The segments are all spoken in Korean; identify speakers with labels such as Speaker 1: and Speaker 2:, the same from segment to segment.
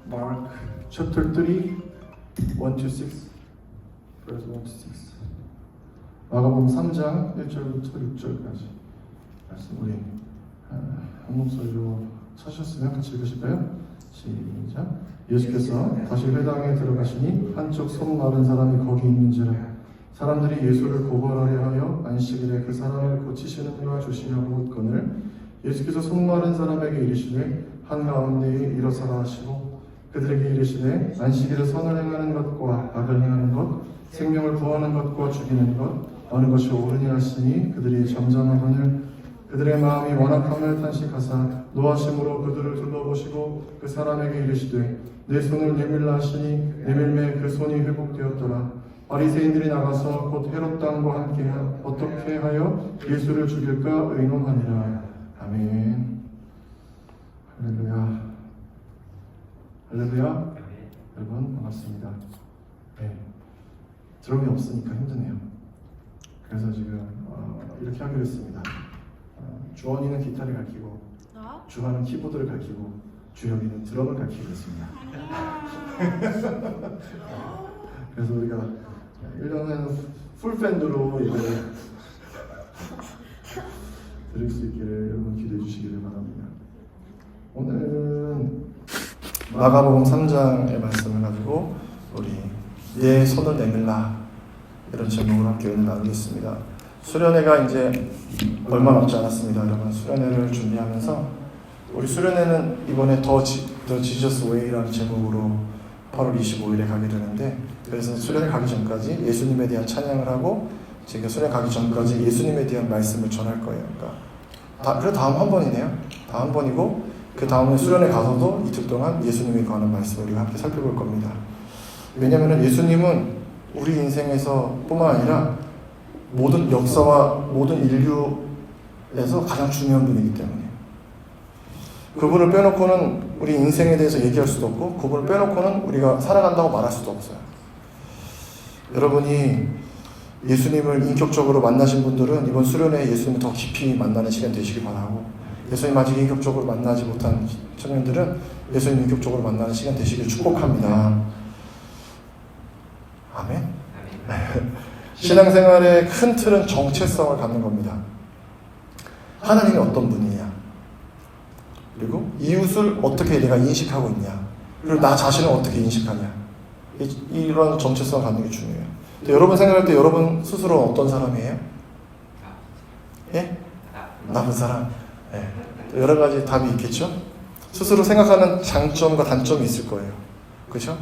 Speaker 1: Mark chapter 3, 1 to 6, verse 1 to 6. 마가복음 3장 1절부터 6절까지 말씀 우리 한 목소리로 찾으셨으면 같이 읽으실까요? 시작. 예수께서 다시 회당에 들어가시니 한쪽 손 마른 사람이 거기 있는지라 사람들이 예수를 고발하려 하여 안식일에 그 사람을 고치시는 바 주시려고 묻거늘 예수께서 손 마른 사람에게 이르시되 한가운데에 일어서라 하시고 그들에게 이르시되 안식일에 선을 행하는 것과 악을 행하는 것 생명을 구하는 것과 죽이는 것 어느 것이 옳으냐 하시니 그들이 잠잠하거늘 그들의 마음이 완악함을 탄식하사 노하심으로 그들을 둘러보시고 그 사람에게 이르시되 내 손을 내밀라 하시니 내밀매 그 손이 회복되었더라. 바리새인들이 나가서 곧 헤롯 당과 함께 어떻게 하여 예수를 죽일까 의논하니라. 아멘. 할렐루야. 할렐루야. 여러분 반갑습니다. 네. 드럼이 없으니까 힘드네요. 그래서 지금 이렇게 하기로 했습니다. 주원이는 기타를 가르치고 주하는 키보드를 가르치고 주혁이는 드럼을 가르치기로 했습니다. 그래서 우리가 1년에는 풀밴드로 예배를 드릴 수 있기를 여러분 기도해 주시기를 바랍니다. 오늘은 마가복음 3장의 말씀을 가지고 우리 내 손을 내밀라 이런 제목으로 함께 은혜 나누겠습니다. 수련회가 이제 얼마 남지 않았습니다. 여러분 수련회를 준비하면서 우리 수련회는 이번에 더 지저스 웨이라는 제목으로 8월 25일에 가게 되는데 그래서 수련회 가기 전까지 예수님에 대한 찬양을 하고 제가 수련회 가기 전까지 예수님에 대한 말씀을 전할 거예요. 그러니까 그래 다음 한 번이네요. 다음 한 번이고 그 다음에 수련회 가서도 이틀 동안 예수님에 관한 말씀을 우리가 함께 살펴볼 겁니다. 왜냐하면 예수님은 우리 인생에서 뿐만 아니라 모든 역사와 모든 인류에서 가장 중요한 분이기 때문에 그분을 빼놓고는 우리 인생에 대해서 얘기할 수도 없고 그분을 빼놓고는 우리가 살아간다고 말할 수도 없어요. 여러분이 예수님을 인격적으로 만나신 분들은 이번 수련회에 예수님을 더 깊이 만나는 시간 되시길 바라고 예수님 아직 인격적으로 만나지 못한 청년들은 예수님 인격적으로 만나는 시간 되시길 축복합니다. 아멘. 신앙생활의 큰 틀은 정체성을 갖는 겁니다. 하나님이 어떤 분이냐, 그리고 이웃을 어떻게 내가 인식하고 있냐, 그리고 나 자신을 어떻게 인식하냐, 이런 정체성을 갖는 게 중요해요. 여러분 생각할 때 여러분 스스로 어떤 사람이에요? 예? 나쁜 사람. 예. 여러 가지 답이 있겠죠? 스스로 생각하는 장점과 단점이 있을 거예요. 그렇죠?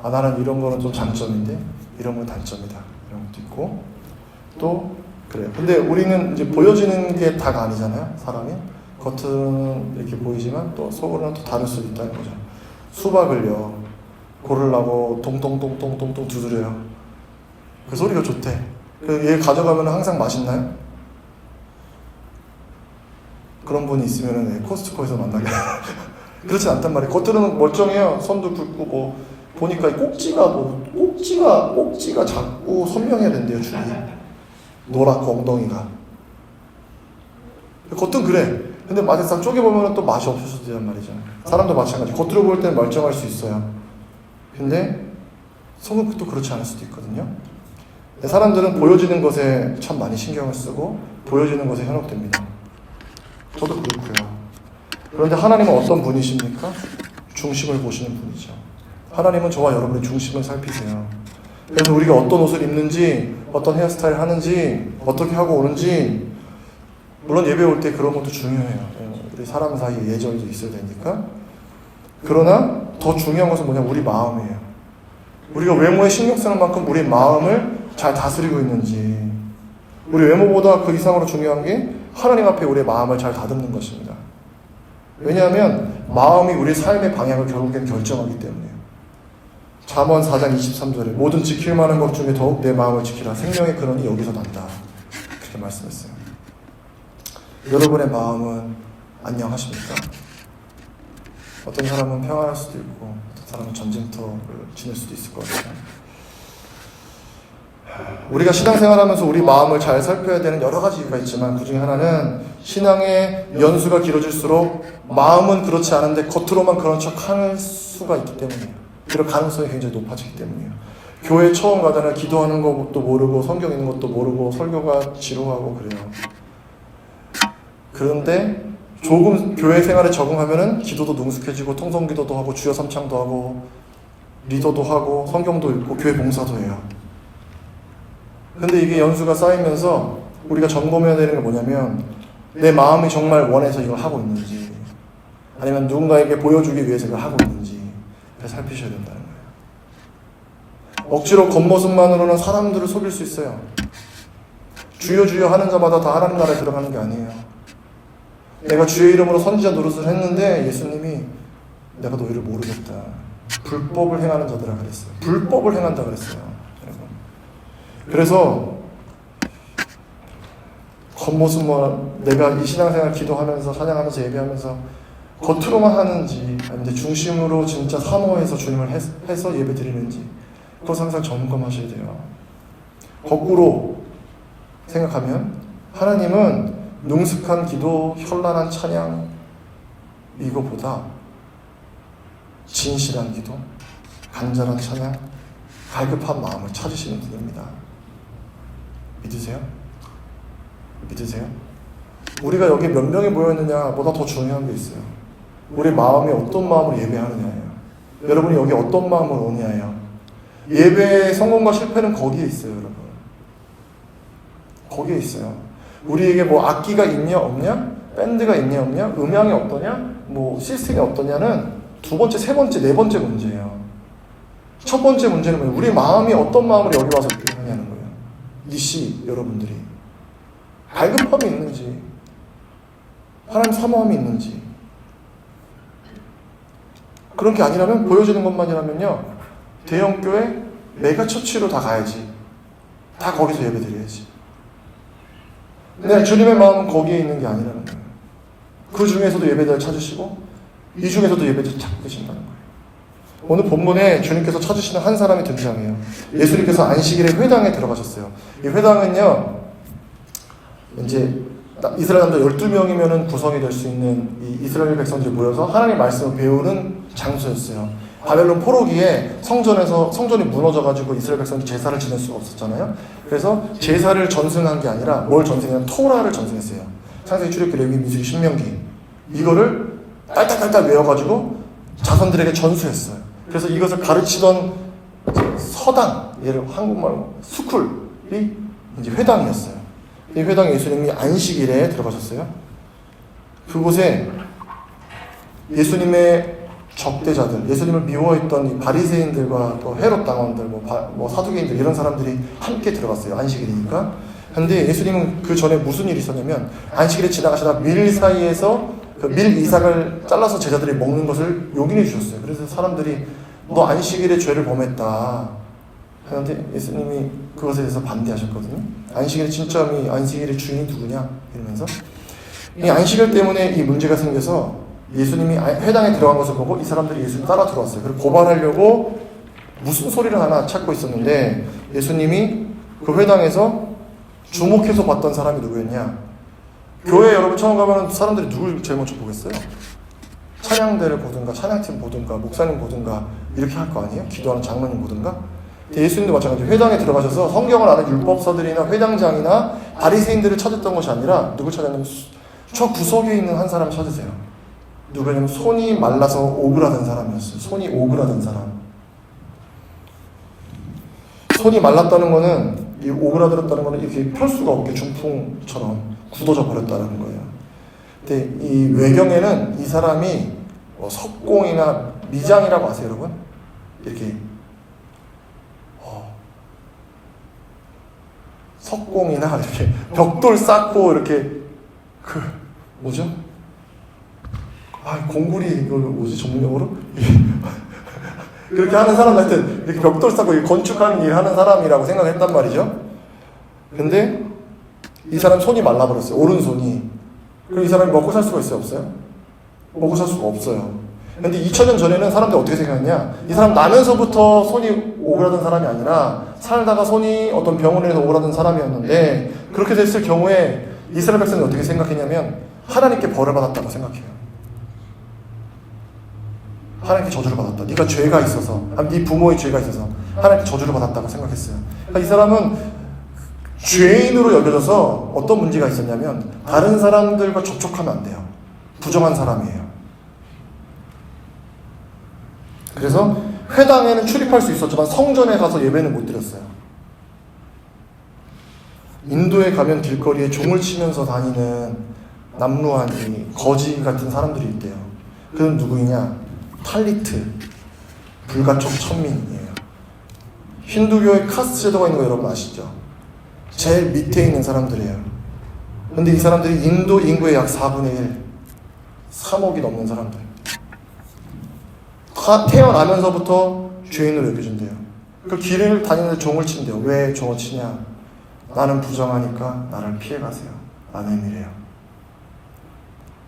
Speaker 1: 아, 나는 이런 거는 좀 장점인데 이런 건 단점이다. 이런 것도 있고 또 그래요. 근데 우리는 이제 보여지는 게 다가 아니잖아요. 사람이 겉은 이렇게 보이지만 또 속으로는 또 다를 수도 있다는 거죠. 수박을요 고르려고 동동동동동동 두드려요. 그 소리가 좋대. 얘 가져가면 항상 맛있나요? 그런 분이 있으면 코스트코에서 만나게 그렇진 않단 말이에요. 겉으로는 멀쩡해요. 손도 굵고 뭐 보니까 꼭지가 작고 선명해야 된대요. 줄이 노랗고 엉덩이가 겉은 그래. 근데 막상 쪼개보면 또 맛이 없을 수도 있단 말이죠. 사람도 마찬가지. 겉으로 볼 때는 멀쩡할 수 있어요. 근데 속은 또 그렇지 않을 수도 있거든요. 사람들은 보여지는 것에 참 많이 신경을 쓰고 보여지는 것에 현혹됩니다. 저도 그렇고요. 그런데 하나님은 어떤 분이십니까? 중심을 보시는 분이죠. 하나님은 저와 여러분의 중심을 살피세요. 그래서 우리가 어떤 옷을 입는지, 어떤 헤어스타일을 하는지, 어떻게 하고 오는지, 물론 예배 올 때 그런 것도 중요해요. 우리 사람 사이에 예절도 있어야 되니까. 그러나 더 중요한 것은 뭐냐? 우리 마음이에요. 우리가 외모에 신경 쓰는 만큼 우리 마음을 잘 다스리고 있는지, 우리 외모보다 그 이상으로 중요한 게 하나님 앞에 우리의 마음을 잘 다듬는 것입니다. 왜냐하면 마음이 우리 삶의 방향을 결국엔 결정하기 때문에요. 잠언 4장 23절에 모든 지킬 만한 것 중에 더욱 내 마음을 지키라. 생명의 근원이 여기서 난다. 그렇게 말씀했어요. 여러분의 마음은 안녕하십니까? 어떤 사람은 평안할 수도 있고 어떤 사람은 전쟁터를 지낼 수도 있을 것 같아요. 우리가 신앙생활하면서 우리 마음을 잘 살펴야 되는 여러 가지 이유가 있지만 그 중에 하나는 신앙의 연수가 길어질수록 마음은 그렇지 않은데 겉으로만 그런 척 할 수가 있기 때문이에요. 그럴 가능성이 굉장히 높아지기 때문이에요. 교회 처음 가잖아요. 기도하는 것도 모르고 성경 읽는 것도 모르고 설교가 지루하고 그래요. 그런데 조금 교회 생활에 적응하면은 기도도 능숙해지고 통성기도도 하고 주여 삼창도 하고 리더도 하고 성경도 읽고 교회 봉사도 해요. 근데 이게 연수가 쌓이면서 우리가 점검해야 되는 게 뭐냐면 내 마음이 정말 원해서 이걸 하고 있는지 아니면 누군가에게 보여주기 위해서 이걸 하고 있는지 살피셔야 된다는 거예요. 억지로 겉모습만으로는 사람들을 속일 수 있어요. 주여 주여 하는 자마다 다 하나님 나라에 들어가는 게 아니에요. 내가 주의 이름으로 선지자 노릇을 했는데 예수님이 내가 너희를 모르겠다. 불법을 행하는 자들아 그랬어요. 불법을 행한다 그랬어요. 그래서 겉모습만 내가 이 신앙생활 기도하면서 찬양하면서 예배하면서 겉으로만 하는지 아니면 중심으로 진짜 사모해서 주님을 해서 예배 드리는지 그것 항상 점검하셔야 돼요. 거꾸로 생각하면 하나님은 능숙한 기도, 현란한 찬양 이거보다 진실한 기도, 간절한 찬양, 갈급한 마음을 찾으시는 분입니다. 믿으세요? 믿으세요? 우리가 여기 몇 명이 모여있느냐보다 더 중요한 게 있어요. 우리 마음이 어떤 마음으로 예배하느냐예요. 여러분이 여기 어떤 마음으로 오냐예요. 예배의 성공과 실패는 거기에 있어요, 여러분. 거기에 있어요. 우리에게 뭐 악기가 있냐 없냐, 밴드가 있냐 없냐, 음향이 어떠냐, 뭐 시스템이 어떠냐는 두 번째, 세 번째, 네 번째 문제예요. 첫 번째 문제는 뭐예요? 우리 마음이 어떤 마음으로 여기 와서 이렇게 하냐는 거예요. 이씨 여러분들이 갈급함이 있는지 하나님 사모함이 있는지 그런 게 아니라면 보여지는 것만이라면요 대형교회 메가처치로 다 가야지. 다 거기서 예배드려야지. 근데 주님의 마음은 거기에 있는 게 아니라는 거예요. 그 중에서도 예배자를 찾으시고 이 중에서도 예배자를 찾고 계신다는 거예요. 오늘 본문에 주님께서 찾으시는 한 사람이 등장해요. 예수님께서 안식일에 회당에 들어가셨어요. 이 회당은요 이제 이스라엘 남자 12명이면 구성이 될 수 있는 이 이스라엘 백성들이 모여서 하나님의 말씀을 배우는 장소였어요. 바벨론 포로기에 성전이 무너져가지고 이스라엘 백성이 제사를 지낼 수가 없었잖아요. 그래서 제사를 전승한 게 아니라 뭘 전승했냐면 토라를 전승했어요. 창세기, 출애굽기, 레위기, 민수기, 신명기 이거를 딸딸딸딸 외워가지고 자손들에게 전수했어요. 그래서 이것을 가르치던 서당, 얘를 한국말로 스쿨이 이제 회당이었어요. 이 회당에 예수님이 안식일에 들어가셨어요. 그곳에 예수님의 적대자들, 예수님을 미워했던 이 바리새인들과 또 헤롯 당원들, 뭐 사두개인들 이런 사람들이 함께 들어갔어요. 안식일이니까. 근데 예수님은 그 전에 무슨 일이 있었냐면 안식일에 지나가시다 밀 사이에서 그 밀 이삭을 잘라서 제자들이 먹는 것을 용인해 주셨어요. 그래서 사람들이 너 안식일에 죄를 범했다 하는데 예수님이 그것에 대해서 반대하셨거든요. 안식일의 진짜미, 안식일의 주인이 누구냐 이러면서 이 안식일 때문에 이 문제가 생겨서 예수님이 회당에 들어간 것을 보고 이 사람들이 예수님 따라 들어왔어요. 그리고 고발하려고 무슨 소리를 하나 찾고 있었는데 예수님이 그 회당에서 주목해서 봤던 사람이 누구였냐? 교회 여러분 처음 가면 사람들이 누굴 제일 먼저 보겠어요? 찬양대를 보든가 찬양팀 보든가 목사님 보든가 이렇게 할 거 아니에요? 기도하는 장로님 보든가? 예수님도 마찬가지로 회당에 들어가셔서 성경을 아는 율법사들이나 회당장이나 바리새인들을 찾았던 것이 아니라 누굴 찾았냐면 저 구석에 있는 한 사람을 찾으세요. 누구냐면 손이 말라서 오그라든 사람이었어요. 손이 오그라든 사람. 손이 말랐다는 거는 이 오그라들었다는 거는 이렇게 펼 수가 없게 중풍처럼 굳어져 버렸다는 거예요. 근데 이 외경에는 이 사람이 석공이나 미장이라고 아세요, 여러분? 이렇게 석공이나 이렇게 벽돌 쌓고 이렇게 뭐죠? 공구리 이걸 뭐지 전문용어로? 그렇게 하는 사람 하여튼 이렇게 벽돌 쌓고 건축하는 일 하는 사람이라고 생각했단 말이죠. 근데 이 사람 손이 말라버렸어요. 오른손이. 그럼 이 사람이 먹고 살 수가 있어요? 없어요? 먹고 살 수가 없어요. 근데 2000년 전에는 사람들이 어떻게 생각했냐? 이 사람 나면서부터 손이 오그라든 사람이 아니라 살다가 손이 어떤 병원에서 오그라든 사람이었는데, 그렇게 됐을 경우에 이스라엘 백성이 어떻게 생각했냐면 하나님께 벌을 받았다고 생각해요. 하나님께 저주를 받았다. 네가 죄가 있어서, 네 부모의 죄가 있어서 하나님께 저주를 받았다고 생각했어요. 그러니까 이 사람은 죄인으로 여겨져서 어떤 문제가 있었냐면 다른 사람들과 접촉하면 안 돼요. 부정한 사람이에요. 그래서 회당에는 출입할 수 있었지만 성전에 가서 예배는 못 드렸어요. 인도에 가면 길거리에 종을 치면서 다니는 남루한 거지 같은 사람들이 있대요. 그건 누구이냐? 탈리트, 불가촉 천민이에요. 힌두교의 카스트 제도가 있는 거 여러분 아시죠? 제일 밑에 있는 사람들이에요. 근데 이 사람들이 인도 인구의 약 4분의 1, 3억이 넘는 사람들. 다 태어나면서부터 죄인으로 여겨진대요. 그 길을 다니는데 종을 친대요. 왜 종을 치냐? 나는 부정하니까 나를 피해가세요. 라는 의미래요.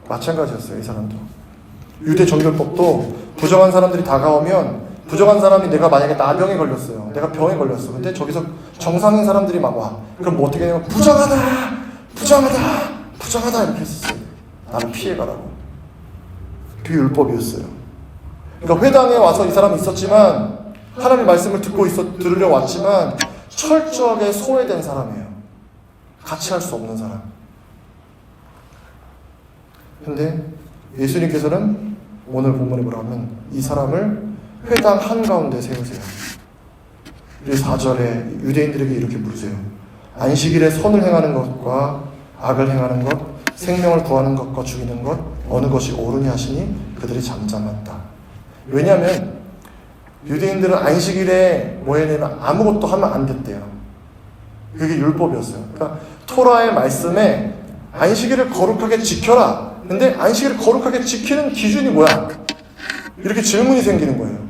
Speaker 1: 마찬가지였어요, 이 사람도. 유대 정결법도 부정한 사람들이 다가오면, 부정한 사람이 내가 만약에 나병에 걸렸어요. 내가 병에 걸렸어. 근데 저기서 정상인 사람들이 막 와. 그럼 뭐 어떻게 되냐면 부정하다! 부정하다! 부정하다! 이렇게 했었어요. 나를 피해가라고. 그게 율법이었어요. 그러니까 회당에 와서 이 사람이 있었지만, 하나님의 말씀을 들으려 왔지만 철저하게 소외된 사람이에요. 같이 할 수 없는 사람. 근데 예수님께서는 오늘 본문에 뭐라 하면 이 사람을 회당 한가운데 세우세요. 그래서 4절에 유대인들에게 이렇게 물으세요. 안식일에 선을 행하는 것과 악을 행하는 것, 생명을 구하는 것과 죽이는 것, 어느 것이 옳으냐 하시니 그들이 잠잠했다. 왜냐하면 유대인들은 안식일에 뭐 해야 되나 아무것도 하면 안 됐대요. 그게 율법이었어요. 그러니까 토라의 말씀에 안식일을 거룩하게 지켜라. 근데 안식일을 거룩하게 지키는 기준이 뭐야? 이렇게 질문이 생기는 거예요.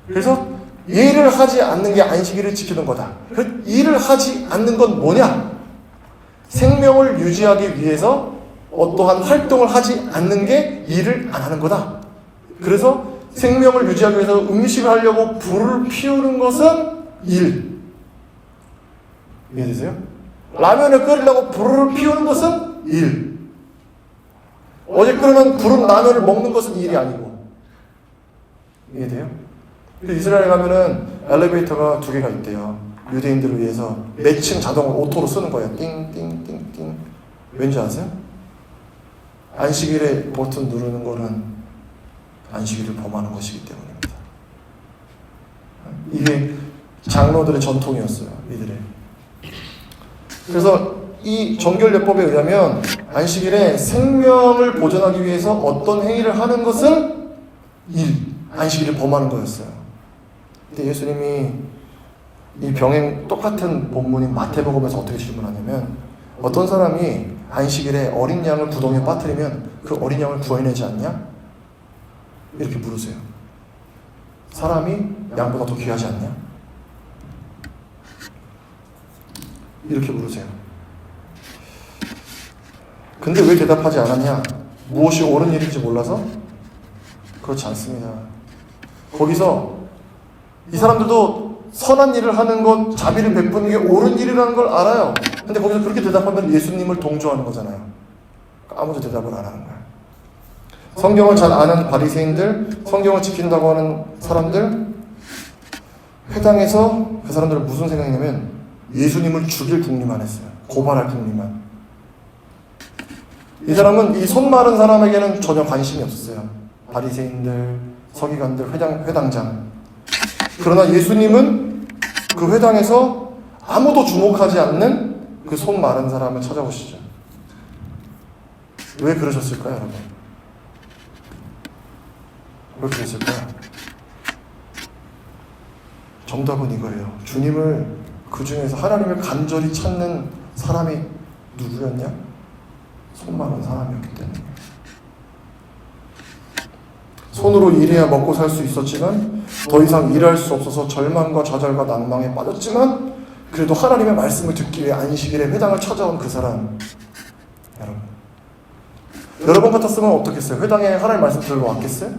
Speaker 1: 그래서 일을 하지 않는 게 안식일을 지키는 거다. 그 일을 하지 않는 건 뭐냐? 생명을 유지하기 위해서 어떠한 활동을 하지 않는 게 일을 안 하는 거다. 그래서 생명을 유지하기 위해서 음식을 하려고 불을 피우는 것은 일. 이해되세요? 라면을 끓이려고 불을 피우는 것은 일. 어제 끓으면 구른 라면을 먹는 것은 일이 아니고. 이해돼요? 이스라엘에 가면은 엘리베이터가 2개가 있대요. 유대인들을 위해서 매칭 자동으로 오토로 쓰는 거예요. 띵띵띵띵. 왠지 아세요? 안식일에 버튼 누르는 거는 안식일을 범하는 것이기 때문입니다. 이게 장로들의 전통이었어요. 이들의. 그래서 이 정결례법에 의하면 안식일에 생명을 보존하기 위해서 어떤 행위를 하는 것은 안식일을 범하는 거였어요. 근데 예수님이 이 병행 똑같은 본문인 마태복음에서 어떻게 질문하냐면 어떤 사람이 안식일에 어린 양을 구덩이에 빠뜨리면 그 어린 양을 구해내지 않냐? 이렇게 물으세요. 사람이 양보다 더 귀하지 않냐? 이렇게 물으세요. 근데 왜 대답하지 않았냐? 무엇이 옳은 일인지 몰라서? 그렇지 않습니다. 거기서 이 사람들도 선한 일을 하는 것, 자비를 베푸는 게 옳은 일이라는 걸 알아요. 근데 거기서 그렇게 대답하면 예수님을 동조하는 거잖아요. 아무도 대답을 안 하는 거예요. 성경을 잘 아는 바리새인들, 성경을 지킨다고 하는 사람들, 회당에서 그 사람들은 무슨 생각이냐면 예수님을 죽일 궁리만 했어요. 고발할 궁리만. 이 사람은 이 손 마른 사람에게는 전혀 관심이 없었어요. 바리새인들, 서기관들, 회당장. 그러나 예수님은 그 회당에서 아무도 주목하지 않는 그 손 마른 사람을 찾아오시죠. 왜 그러셨을까요, 여러분? 왜 그랬을까요? 정답은 이거예요. 주님을 그 중에서 하나님을 간절히 찾는 사람이 누구였냐? 손 마른 사람이었기 때문에. 손으로 일해야 먹고 살 수 있었지만 더 이상 일할 수 없어서 절망과 좌절과 낭망에 빠졌지만 그래도 하나님의 말씀을 듣기 위해 안식일에 회당을 찾아온 그 사람. 여러분 같았으면 어떻겠어요? 회당에 하나님 말씀 들으러 왔겠어요?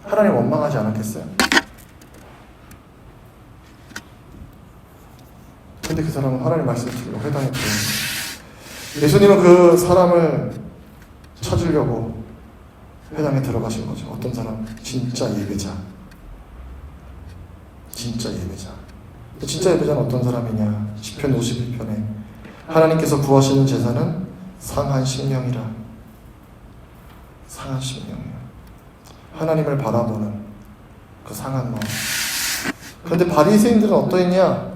Speaker 1: 하나님 원망하지 않았겠어요? 근데 그 사람은 하나님 말씀을 들고 회당했대요. 예수님은 그 사람을 찾으려고 회당에 들어가신 거죠. 어떤 사람? 진짜 예배자. 진짜 예배자. 진짜 예배자는 어떤 사람이냐? 시편 51편에 하나님께서 구하시는 제사는 상한 심령이라. 상한 심령이야. 하나님을 바라보는 그 상한 마음. 그런데 바리새인들은 어떠했냐?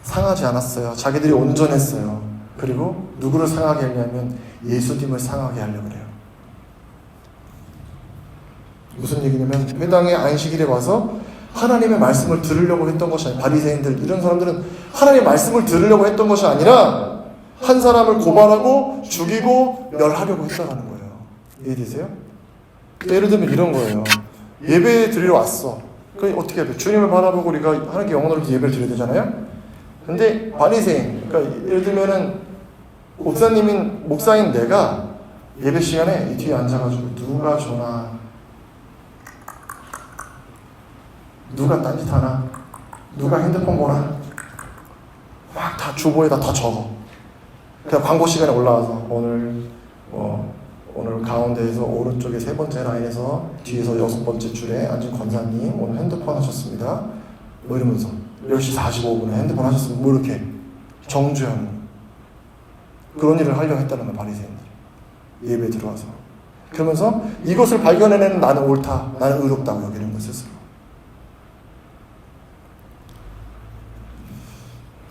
Speaker 1: 상하지 않았어요. 자기들이 온전했어요. 그리고 누구를 상하게 하냐면 예수님을 상하게 하려고 그래요. 무슨 얘기냐면 회당에 안식일에 와서 하나님의 말씀을 들으려고 했던 것이 아니라 바리새인들 이런 사람들은 하나님의 말씀을 들으려고 했던 것이 아니라 한 사람을 고발하고 죽이고 멸하려고 했다는 거예요. 이해되세요? 예를 들면 이런 거예요. 예배 드리러 왔어. 그럼 어떻게 해야 돼? 주님을 바라보고 우리가 하나님께 영혼으로 예배를 드려야 되잖아요. 근데 바리새인, 그러니까 예를 들면은 목사인 내가 예배 시간에 이 뒤에 앉아가지고 누가 전화, 누가 딴짓하나, 누가 핸드폰 보나, 막 다 주보에다 다 적어. 그냥 광고 시간에 올라와서 오늘 가운데에서 오른쪽에 3번째 라인에서 뒤에서 6번째 줄에 앉은 권사님 오늘 핸드폰 하셨습니다. 뭐 이러면서 10시 45분에 핸드폰 하셨으면 뭐 이렇게 정주행 그런 일을 하려고 했다는 거예요. 바리새인들 예배에 들어와서. 그러면서 이것을 발견해내는 나는 옳다, 나는 의롭다고 여기는 것 스스로.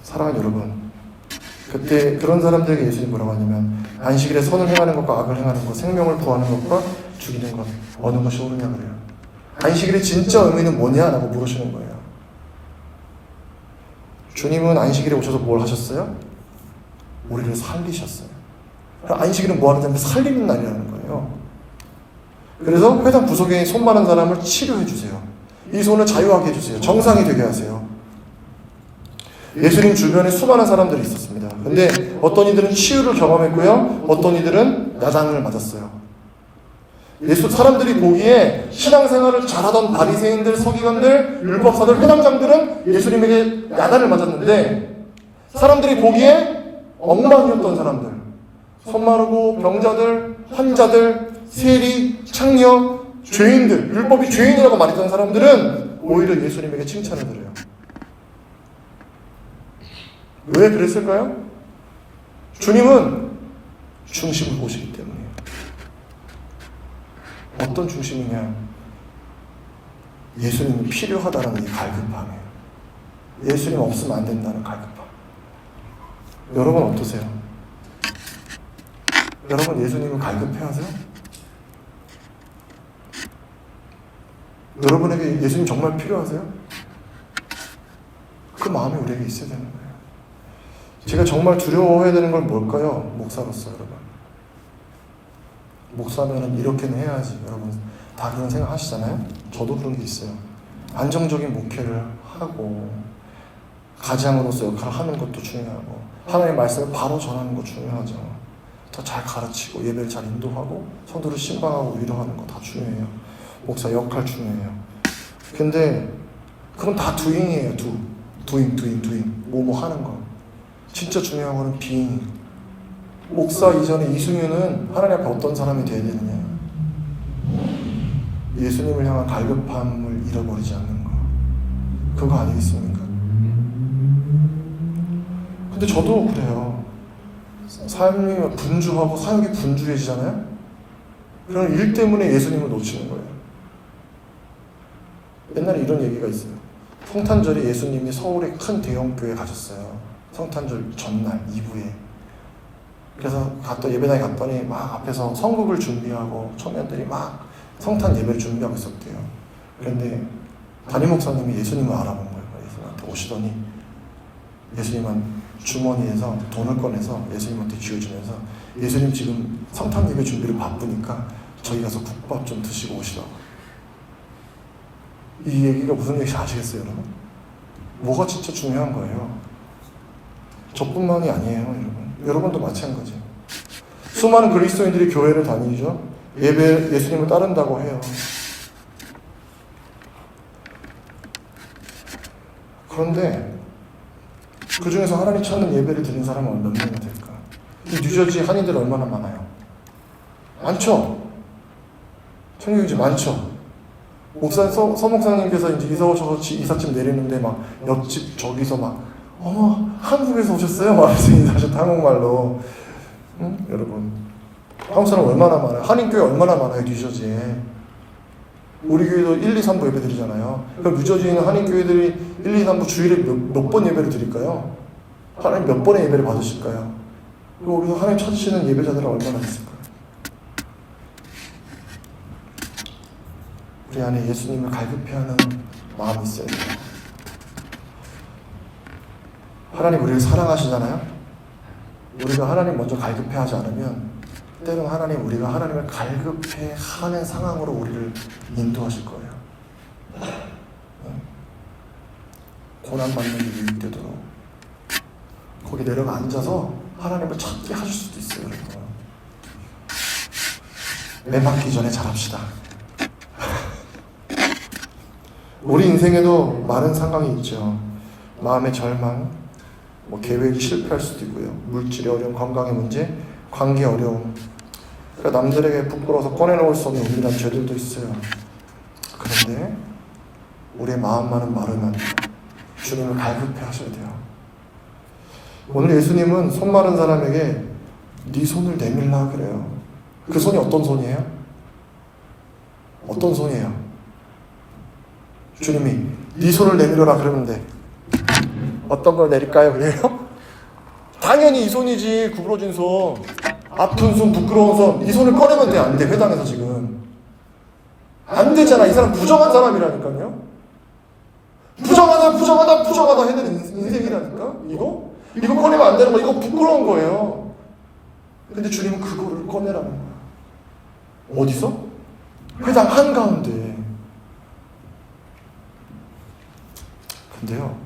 Speaker 1: 사랑하는 여러분, 그때 그런 사람들에게 예수님이 뭐라고 하냐면 안식일에 선을 행하는 것과 악을 행하는 것, 생명을 구하는 것과 죽이는 것 어느 것이 옳으냐 그래요. 안식일의 진짜 의미는 뭐냐라고 물으시는 거예요. 주님은 안식일에 오셔서 뭘 하셨어요? 우리를 살리셨어요. 안식일은 뭐 하느냐면 살리는 날이라는 거예요. 그래서 회당 구석에 손 많은 사람을 치료해 주세요. 이 손을 자유하게 해주세요. 정상이 되게 하세요. 예수님 주변에 수많은 사람들이 있었습니다. 근데 어떤 이들은 치유를 경험했고요. 어떤 이들은 야단을 맞았어요. 사람들이 보기에 신앙생활을 잘하던 바리새인들, 서기관들, 율법사들, 회당장들은 예수님에게 야단을 맞았는데 사람들이 보기에 엉망이었던 사람들, 손 마르고 병자들, 환자들, 세리, 창녀, 죄인들, 율법이 죄인이라고 말했던 사람들은 오히려 예수님에게 칭찬을 드려요. 왜 그랬을까요? 주님은 중심을 보시기 때문이에요. 어떤 중심이냐? 예수님이 필요하다는 이 갈급함이에요. 예수님 없으면 안 된다는 갈급함. 여러분 어떠세요? 여러분 예수님을 갈급해하세요? 여러분에게 예수님 정말 필요하세요? 그 마음이 우리에게 있어야 되는 거예요. 제가 정말 두려워해야 되는 건 뭘까요? 목사로서 여러분. 목사면은 이렇게는 해야지. 여러분 다 그런 생각 하시잖아요? 저도 그런 게 있어요. 안정적인 목회를 하고 가장으로서 역할을 하는 것도 중요하고 하나님의 말씀을 바로 전하는 거 중요하죠. 더 잘 가르치고 예배를 잘 인도하고 성도를 신방하고 위로하는 거 다 중요해요. 목사 역할 중요해요. 근데 그건 다 doing이에요. doing 뭐뭐 하는 거. 진짜 중요한 거는 being. 목사 이전에 이승윤은 하나님 앞에 어떤 사람이 되어야 되느냐. 예수님을 향한 갈급함을 잃어버리지 않는 거. 그거 아니겠습니까? 근데 저도 그래요. 삶이 분주하고 사역이 분주해지잖아요? 그럼 일 때문에 예수님을 놓치는 거예요. 옛날에 이런 얘기가 있어요. 성탄절에 예수님이 서울에 큰 대형교회 가셨어요. 성탄절 전날 2부에. 그래서 예배당에 갔더니 막 앞에서 성국을 준비하고 청년들이 막 성탄 예배를 준비하고 있었대요. 그런데 담임 목사님이 예수님을 알아본 거예요. 예수님한테 오시더니 예수님은 주머니에서 돈을 꺼내서 예수님한테 쥐어주면서 예수님 지금 성탄 예배 준비를 바쁘니까 저희 가서 국밥 좀 드시고 오시라고. 이 얘기가 무슨 얘기인지 아시겠어요, 여러분? 뭐가 진짜 중요한 거예요. 저뿐만이 아니에요, 여러분. 여러분도 마찬가지예요. 수많은 그리스도인들이 교회를 다니죠. 예수님을 따른다고 해요. 그런데 그 중에서 하나님 찾는 예배를 드린 사람은 몇 명이나 될까? 이 뉴저지 한인들 얼마나 많아요? 많죠? 청교육지 많죠? 서목사님께서 이제 이사 오셔서 이삿짐 내리는데 막 옆집 저기서 막 어머 한국에서 오셨어요? 막 하면서 인사하셨다 한국말로. 응? 여러분 한국 사람 얼마나 많아요? 한인교회 얼마나 많아요 뉴저지에. 우리 교회도 1, 2, 3부 예배 드리잖아에 그럼 뉴저지에 있는 한인교회들이 1, 2, 3부 주일에 몇 번 예배를 드릴까요? 하나님 몇 번의 예배를 받으실까요? 그리고 우리도 하나님 찾으시는 예배자들은 얼마나 있을까요? 우리 안에 예수님을 갈급해하는 마음이 있어야 돼요. 하나님 우리를 사랑하시잖아요? 우리가 하나님 먼저 갈급해하지 않으면 때로는 하나님 우리가 하나님을 갈급해하는 상황으로 우리를 인도하실 거예요. 고난받는 일이 유익되도록 거기 내려가 앉아서 하나님을 찾게 하실 수도 있어요. 여러분. 매 맞기 전에 잘합시다. 우리 인생에도 많은 상황이 있죠. 마음의 절망, 계획이 실패할 수도 있고요. 물질의 어려움, 건강의 문제, 관계 어려움. 그러니까 남들에게 부끄러워서 꺼내놓을 수 없는 은밀한 죄들도 있어요. 그런데 우리의 마음만은 마르면 주님을 갈급해 하셔야 돼요. 오늘 예수님은 손 마른 사람에게 네 손을 내밀라 그래요. 그 손이 어떤 손이에요? 어떤 손이에요? 주님이 네 손을 내밀어라 그러는데 어떤 걸 내릴까요? 그래요? 당연히 이 손이지. 구부러진 손, 아픈 손, 부끄러운 손. 이 손을 꺼내면 돼. 안 돼. 회당에서 지금 안 되잖아. 이 사람 부정한 사람이라니까요. 부정하다 해야 되는 인생이라니까. 이거 꺼내면 안 되는 거. 이거 부끄러운 거예요. 근데 주님은 그거를 꺼내라는 거야. 어디서? 회당 한가운데. 근데요,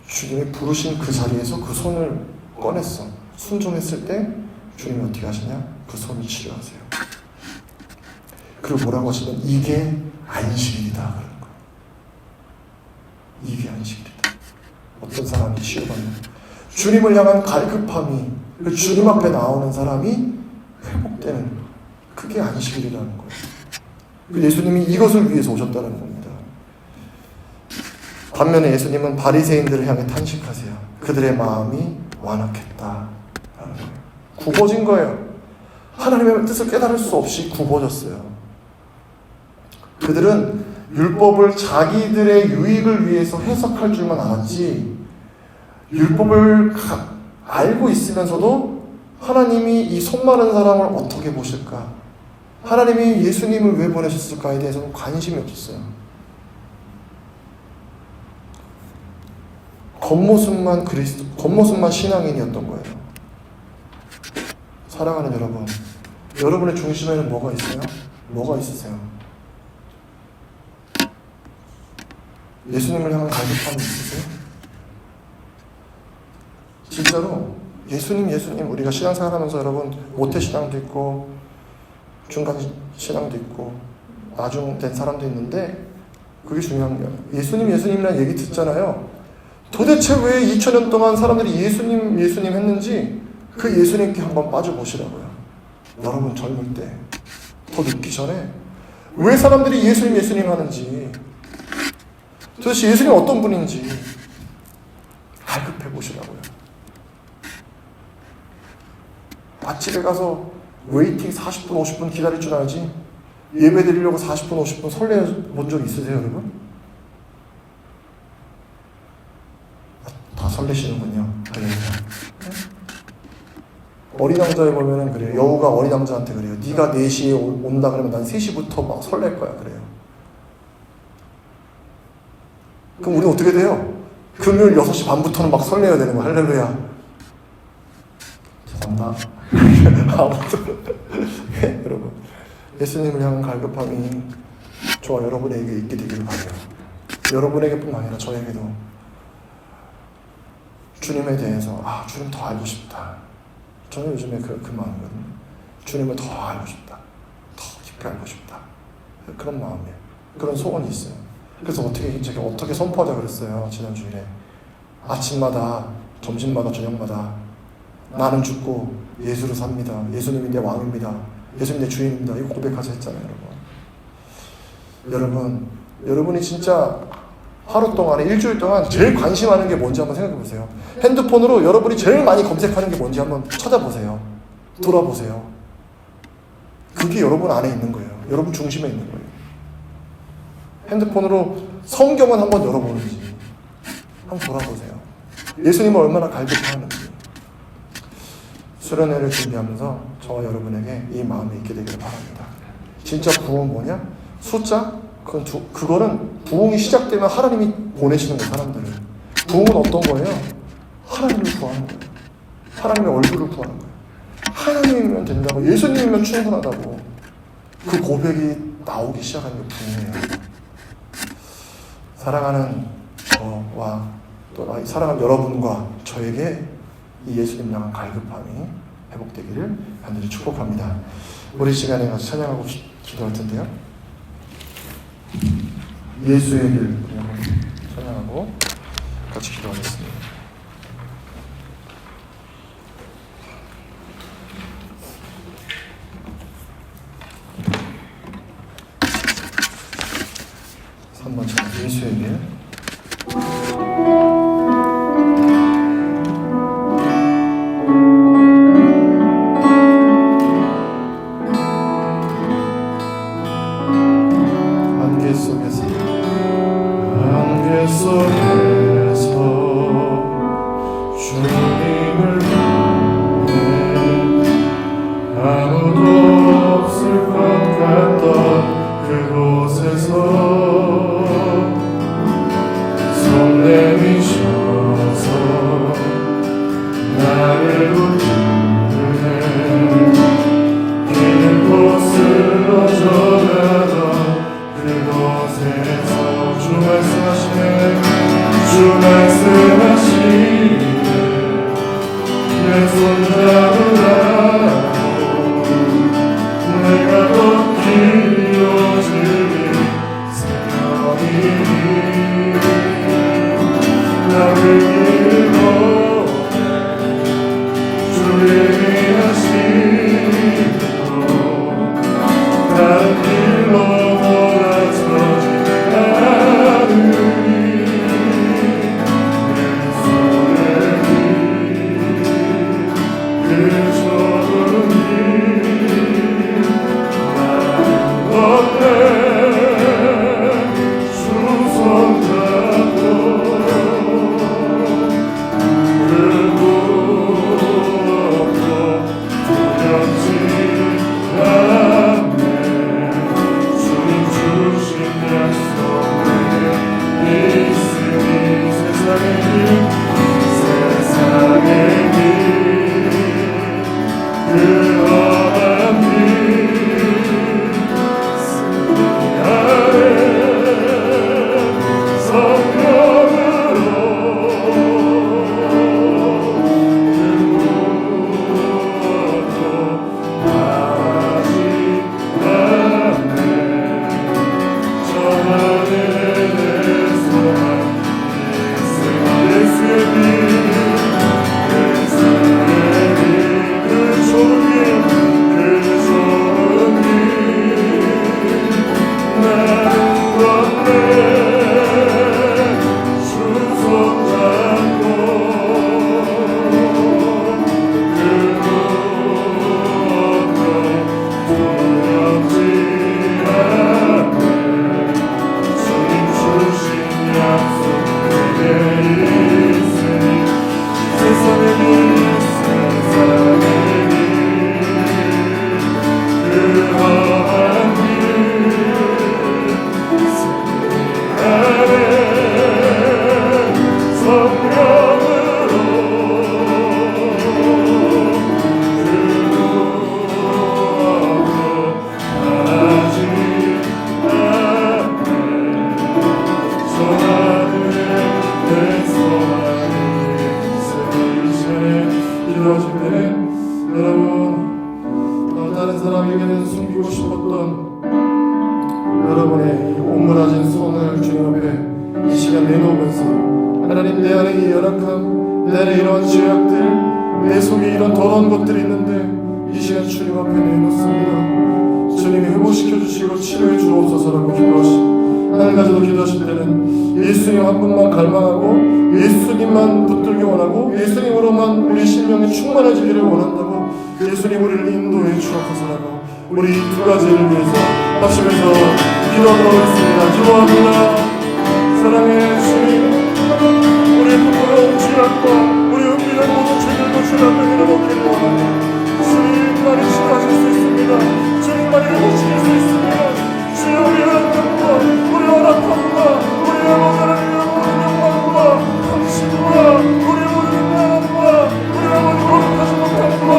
Speaker 1: 주님이 부르신 그 자리에서 그 손을 꺼냈어. 순종했을 때 주님이 어떻게 하시냐? 그 손을 치료하세요. 그리고 뭐라고 하시면 이게 안식일이다 그러는 거예요. 이게 안식일이다. 어떤 사람이 치유받는 주님을 향한 갈급함이 주님 앞에 나오는 사람이 회복되는 그게 안식일이라는 거예요. 예수님이 이것을 위해서 오셨다는 겁니다. 반면에 예수님은 바리새인들을 향해 탄식하세요. 그들의 마음이 완악했다. 굽어진 거예요. 하나님의 뜻을 깨달을 수 없이 굽어졌어요. 그들은 율법을 자기들의 유익을 위해서 해석할 줄만 알았지 율법을 알고 있으면서도 하나님이 이 손 마른 사람을 어떻게 보실까? 하나님이 예수님을 왜 보내셨을까에 대해서는 관심이 없었어요. 겉모습만 신앙인이었던 거예요. 사랑하는 여러분, 여러분의 중심에는 뭐가 있어요? 뭐가 있으세요? 예수님을 향한 갈급함이 있으세요? 진짜로 예수님 우리가 신앙생활하면서 여러분 모태신앙도 있고 중간신앙도 있고 나중된 사람도 있는데 그게 중요한 거예요. 예수님이라는 얘기 듣잖아요. 도대체 왜 2000년 동안 사람들이 예수님 했는지 그 예수님께 한번 빠져보시라고요. 여러분 젊을 때 더 늦기 전에 왜 사람들이 예수님 하는지 도대체 예수님 어떤 분인지 갈급해 보시라고요. 맛집에 가서 웨이팅 40분 50분 기다릴 줄 알지 예배 드리려고 40분 50분 설레 본 적 있으세요 여러분? 다 설레시는군요. 어린 왕자에 보면은 그래요. 여우가 어린 왕자한테 그래요. 네가 4시에 온다 그러면 난 3시부터 막 설렐 거야 그래요. 그럼 우리는 어떻게 돼요? 금요일 6시 반부터는 막 설레야 되는 거야. 할렐루야. 죄송합니다. 아무튼 여러분 예수님을 향한 갈급함이 저와 여러분에게 있게 되기를 바라요. 여러분에게뿐만 아니라 저에게도 주님에 대해서 주님 더 알고 싶다. 저는 요즘에 그 마음이거든요. 주님을 더 알고 싶다. 더 깊게 알고 싶다. 그런 마음이에요. 그런 소원이 있어요. 그래서 어떻게 선포하자 그랬어요. 지난 주일에 아침마다, 점심마다, 저녁마다 나는 죽고 예수로 삽니다. 예수님이 내 왕입니다. 예수님 내 주인입니다. 이거 고백하자 했잖아요, 여러분. 여러분이 진짜 하루 동안에, 일주일 동안 제일 관심하는 게 뭔지 한번 생각해 보세요. 핸드폰으로 여러분이 제일 많이 검색하는 게 뭔지 한번 찾아보세요. 돌아보세요. 그게 여러분 안에 있는 거예요. 여러분 중심에 있는 거예요. 핸드폰으로 성경은 한번 열어보는지 한번 돌아보세요. 예수님을 얼마나 갈급해하는지. 수련회를 준비하면서 저와 여러분에게 이 마음이 있게 되기를 바랍니다. 진짜 부흥은 뭐냐? 숫자? 그거는 부흥이 시작되면 하나님이 보내시는 거예요, 사람들을. 부흥은 어떤 거예요? 하나님을 구하는 거예요. 하나님의 얼굴을 구하는 거예요. 하나님이면 된다고, 예수님이면 충분하다고, 그 고백이 나오기 시작하는 게 부흥이에요. 사랑하는 저와 또 사랑하는 여러분과 저에게 이 예수님 향한 갈급함이 회복되기를 간절히 축복합니다. 우리 시간에 가서 찬양하고 기도할 텐데요. 예수의 길 찬양하고 같이 기도하겠습니다. 한번 찬양, 예수의 길. 내는 이런 죄악들, 내 속에 이런 더러운 것들이 있는데 이 시간 주님 앞에 내놓습니다. 주님이 회복시켜 주시고 치료해 주옵소서라고 기도하시고, 하나님 가지고 기도하실 때는 예수님 한 분만 갈망하고 예수님만 붙들기 원하고 예수님으로만 우리 심령이 충만해지기를 원한다고, 예수님 우리를 인도해 주옵소서라고 우리 이 두 가지를 위해서 합심해서 기도하도록 하겠습니다. 기도합니다. 사랑해 주님, 우리의 부끄러운 죄악과 우리 은밀한 모든 죄들도 주님 앞에 내려놓기를 원하며 주님만이 치료하실 수 있습니다. 주님만이 회복시킬 수 있습니다. 주여, 우리의 한경과 우리의 허락함과 우리의 모든 욕망과 당신과 우리의 모든 미안함과 우리의 모든 거룩하지 못함과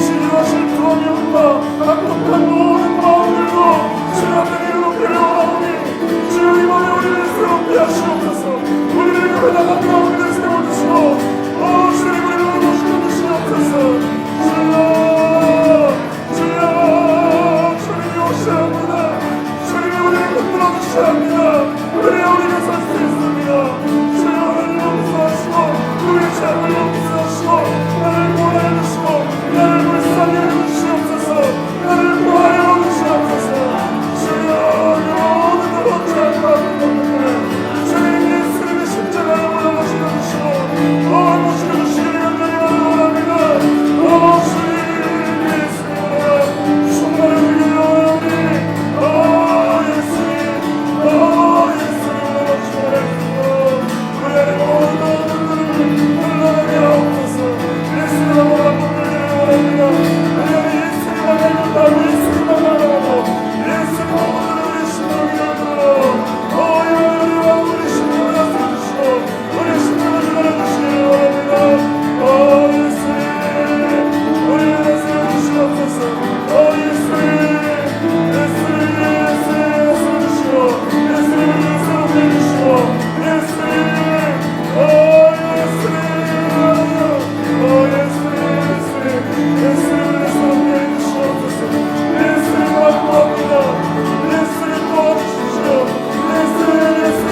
Speaker 1: 치료하실 두려움과 악독한 모든 마음들도 주님 앞에 내려놓기를 원하오니 주여, 이번에 우리를 새롭게 하시옵소서. 우리를 그 나간 가운데 세워주시고 주님 우리를 회복시켜 주시옵소서. 주여, 주여, 주님이 오셔야 합니다. 주님이 우리를 흔들어 주셔야 합니다. 그래야 우리가 살 수 있습니다. 주여, 우리를 용서하시고 우리의 죄악을 용서하시고 나를 구원하여 주시고 나를 불쌍히 해주시옵소서. 나를 구하여 주시옵소서. 주여, 모든 것 죄악과 주님 예수님의 십자가를 올라가시려 주시고 모시려 주시기를 간절히 원합니다. 주님 예수님으로 충만해지기를 원하오니 예수님 예수님으로 충만해지고 우리 안에 모든 분들을 흘러가게 하옵소서. 예수님으로 바꾸기를 원합니다. 우리 안에 예수님만 알고 예수님만 알아가고 예수님만 우리 심령이 열도록 우리 심령을 다스려주시고 우리 심령을 열어주시기를 원합니다. 예수님 우리를 다스려주시옵소서. 예수님 다스려주시고 예수님을 새롭게 해주시고 예수님 예수님을 새롭게 해주시옵소서. 예수님 완고합니다. 예수님 도와주십시오. 예수님 완고합니다.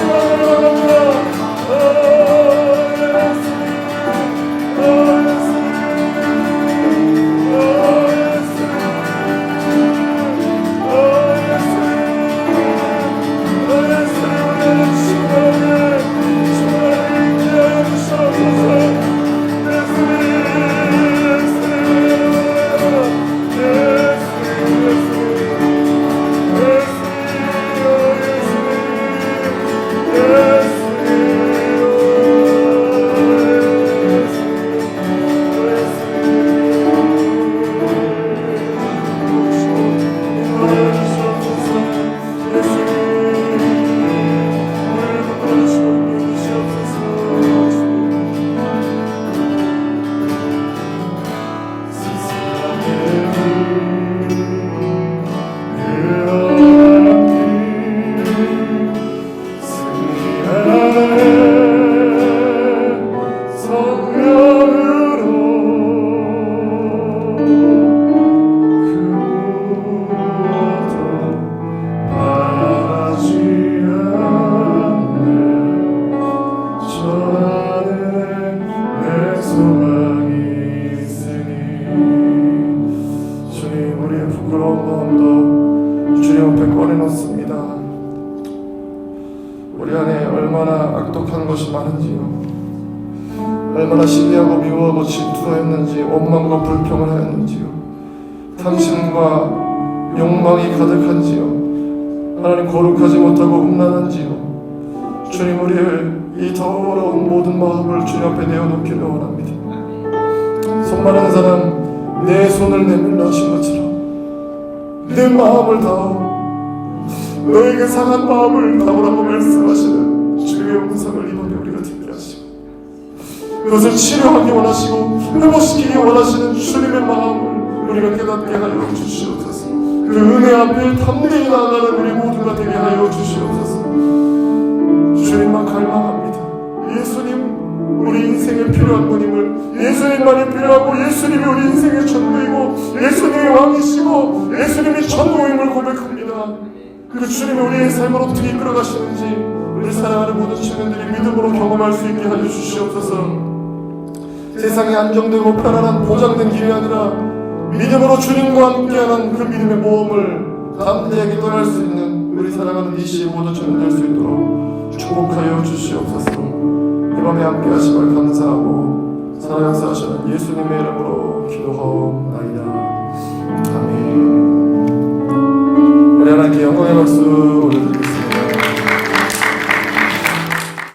Speaker 1: 우리 안에 얼마나 악독한 것이 많은지요, 얼마나 시기하고 미워하고 질투하였는지, 원망과 불평을 하였는지요, 탐심과 욕망이 가득한지요, 하나님 거룩하지 못하고 음란한지요. 주님, 우리의 이 더러운 모든 마음을 주님 앞에 내어놓기를 원합니다. 속많은 사람 내 손을 내밀라 하신 것처럼 내 마음을 다오, 너에게 상한 마음을 다오라고 말씀하시는 주님의 음성을 이번에 우리가 듣게 하시고, 그것을 치료하기 원하시고 회복시키기 원하시는 주님의 마음을 우리가 깨닫게 하여 주시옵소서. 그 은혜 앞에 담대히 나아가는 우리 모두가 되게 하여 주시옵소서. 주님만 갈망합니다. 예수님, 우리 인생에 필요한 분임을, 예수님만이 필요하고 예수님이 우리 인생의 전부이고 예수님이 왕이시고 예수님이 전부임을 고백합니다. 그 주님이 우리의 삶을 어떻게 이끌어가시는지 우리 사랑하는 모든 청년들이 믿음으로 경험할 수 있게 하여 주시옵소서. 세상이 안정되고 편안한 보장된 길이 아니라 믿음으로 주님과 함께하는 그 믿음의 모험을 담대하게 떠날 수 있는 우리 사랑하는 이 시의 모든 청년 될 수 있도록 축복하여 주시옵소서. 이 밤에 함께 하시길 감사하고 사랑 역사하시는 예수님의 이름으로 기도하옵나이다. 아멘. 우리 하나님께 영광의 박수 올려드리겠습니다.